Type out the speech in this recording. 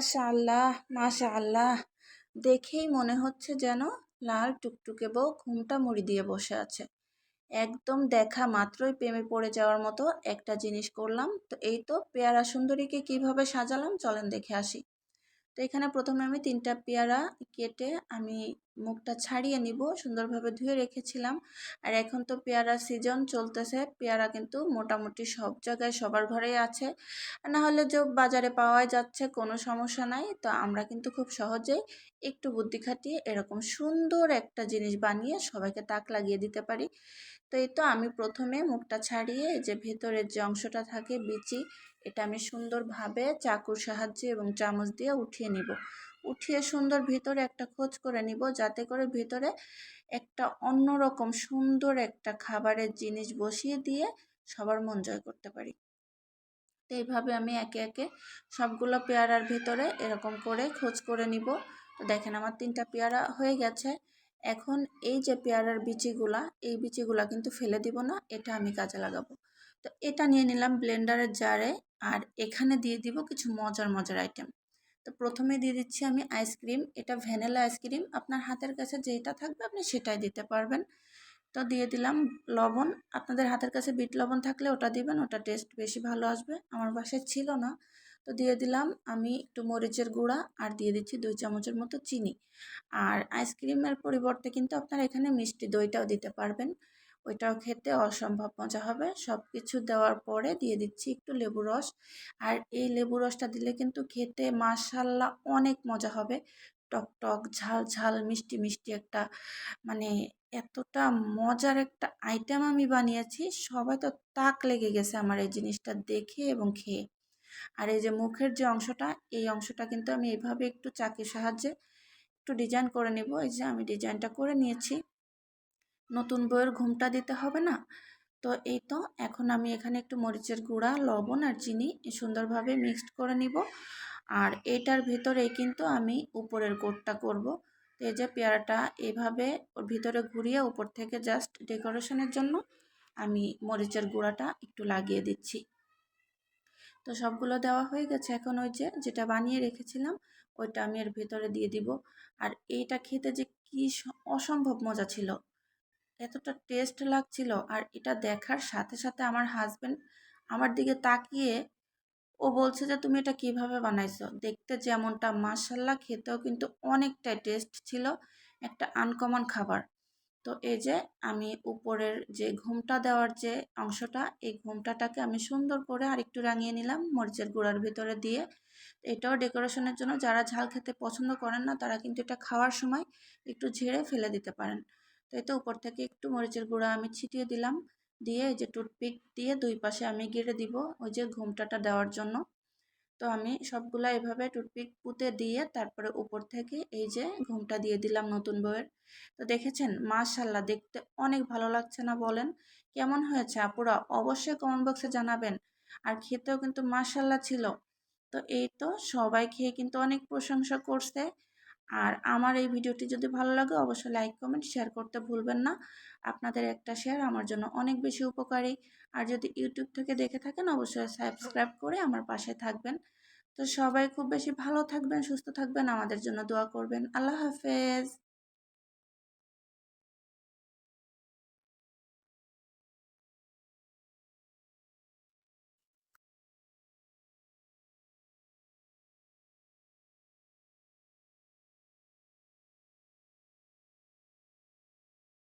মাশাআল্লাহ মাশাআল্লাহ, দেখেই মনে হচ্ছে যেন লাল টুকটুকে বউ ঘুমটা মুড়ি দিয়ে বসে আছে। একদম দেখা মাত্রই প্রেমে পড়ে যাওয়ার মতো একটা জিনিস করলাম। তো এই তো পেয়ারা সুন্দরীকে কিভাবে সাজালাম, চলেন দেখে আসি। তো এখানে প্রথমে আমি 3টা পেয়ারা কেটে আমি মুখটা ছাড়িয়ে নিব, সুন্দরভাবে ধুয়ে রেখেছিলাম। আর এখন তো পেয়ারা সিজন চলতেছে, পেয়ারা কিন্তু মোটামুটি সব জায়গায় সবার ঘরেই আছে, না হলে যে বাজারে পাওয়া যাচ্ছে, কোনো সমস্যা নাই। তো আমরা কিন্তু খুব সহজেই একটু বুদ্ধি খাটিয়ে এরকম সুন্দর একটা জিনিস বানিয়ে সবাইকে তাক লাগিয়ে দিতে পারি। তো এই তো আমি প্রথমে মুখটা ছাড়িয়ে যে ভেতরের যে অংশটা থাকে বিচি, এটা আমি সুন্দরভাবে চাকুর সাহায্যে এবং চামচ দিয়ে উঠিয়ে নিব। উঠিয়ে সুন্দর ভিতরে একটা খোঁজ করে নিব, যাতে করে ভিতরে একটা অন্যরকম সুন্দর একটা খাবারের জিনিস বসিয়ে দিয়ে সবার মন জয় করতে পারি। তো এইভাবে আমি একে একে সবগুলো পেয়ারার ভিতরে এরকম করে খোঁজ করে নিব। তো দেখেন আমার 3টা পেয়ারা হয়ে গেছে। এখন এই যে পেয়ারার বিচিগুলা, এই বিচিগুলা কিন্তু ফেলে দিব না, এটা আমি কাজে লাগাবো। তো এটা নিয়ে নিলাম ব্লেন্ডারের জারে, আর এখানে দিয়ে দিব কিছু মজার মজার আইটেম। তো প্রথমে দিয়ে দিচ্ছি আমি আইসক্রিম, এটা ভ্যানিলা আইসক্রিম, আপনার হাতের কাছে যেটা থাকবে আপনি সেটাই দিতে পারবেন। তো দিয়ে দিলাম লবণ, আপনাদের হাতের কাছে বিট লবণ থাকলে ওটা দিবেন, ওটা টেস্ট বেশি ভালো আসবে। আমার বাসায় ছিল না, তো দিয়ে দিলাম আমি একটু মরিচের গুঁড়া, আর দিয়ে দিচ্ছি 2 চামচের মতো চিনি। আর আইসক্রিমের পরিবর্তে কিন্তু আপনারা এখানে মিষ্টি দইটাও দিতে পারবেন, ওইটাও খেতে অসম্ভব মজা হবে। সব কিছু দেওয়ার পরে দিয়ে দিচ্ছি একটু লেবু রস, আর এই লেবু রসটা দিলে কিন্তু খেতে মাশাআল্লাহ অনেক মজা হবে। টক টক ঝাল ঝাল মিষ্টি মিষ্টি একটা, মানে এতটা মজার একটা আইটেম আমি বানিয়েছি, সবাই তো তাক লেগে গেছে আমার এই জিনিসটা দেখে এবং খেয়ে। আর এই যে মুখের যে অংশটা, এই অংশটা কিন্তু আমি এইভাবে একটু চাকির সাহায্যে একটু ডিজাইন করে নিব। এই যে আমি ডিজাইনটা করে নিয়েছি, নতুন বউয়ের ঘুমটা দিতে হবে না। তো এই তো এখন আমি এখানে একটু মরিচের গুঁড়া, লবণ আর চিনি সুন্দরভাবে মিক্সড করে নিব। আর এটার ভিতরেই কিন্তু আমি উপরের কোটটা করব। তো এই যে পেয়ারাটা এভাবে ওর ভিতরে ঘুরিয়ে উপর থেকে জাস্ট ডেকোরেশনের জন্য আমি মরিচের গুঁড়াটা একটু লাগিয়ে দিচ্ছি। তো সবগুলো দেওয়া হয়ে গেছে, এখন ওই যে যেটা বানিয়ে রেখেছিলাম ওইটা আমি এর ভিতরে দিয়ে দিব। আর এইটা খেতে যে কি অসম্ভব মজা ছিল, এতটা টেস্ট লাগছিল। আর এটা দেখার সাথে সাথে আমার হাজবেন্ড আমার দিকে তাকিয়ে ও বলছে যে তুমি এটা কিভাবে বানাইছো, দেখতে যেমনটা মাশাল্লাহ খেতেও কিন্তু অনেকটাই টেস্ট ছিল, একটা আনকমন খাবার। তো এই যে আমি উপরের যে ঘুমটা দেওয়ার যে অংশটা, এই ঘুমটাটাকে আমি সুন্দর করে আর একটু রাঙিয়ে নিলাম মরিচের গুঁড়ার ভিতরে দিয়ে। এটাও ডেকোরেশনের জন্য, যারা ঝাল খেতে পছন্দ করেন না তারা কিন্তু এটা খাওয়ার সময় একটু ঝেড়ে ফেলে দিতে পারেন। তো এই তো উপর থেকে একটু মরিচের গুঁড়া আমি ছিটিয়ে দিলাম, দিয়ে এই যে টুথপিক দিয়ে 2 পাশে আমি গেড়ে দিব ওই যে ঘুমটাটা দেওয়ার জন্য। তো আমি সবগুলা এভাবে টুথপিক পুঁতে দিয়ে তারপরে উপর থেকে এই যে ঘুমটা দিয়ে দিলাম নতুন বউয়ের। তো দেখেছেন মাশাল্লাহ দেখতে অনেক ভালো লাগছে না, বলেন কেমন হয়েছে আপুরা? অবশ্যই কমেন্ট বক্সে জানাবেন। আর খেতেও কিন্তু মাশাল্লাহ ছিল। তো এই তো সবাই খেয়ে কিন্তু অনেক প্রশংসা করছে। আর আমার এই ভিডিওটি যদি ভালো লাগে অবশ্যই লাইক কমেন্ট শেয়ার করতে ভুলবেন না, আপনাদের একটা শেয়ার আমার জন্য অনেক বেশি উপকারী। আর যদি ইউটিউব থেকে দেখে থাকেন অবশ্যই সাবস্ক্রাইব করে আমার পাশে থাকবেন। তো সবাই খুব বেশি ভালো থাকবেন, সুস্থ থাকবেন, আমাদের জন্য দোয়া করবেন। আল্লাহ হাফেজ।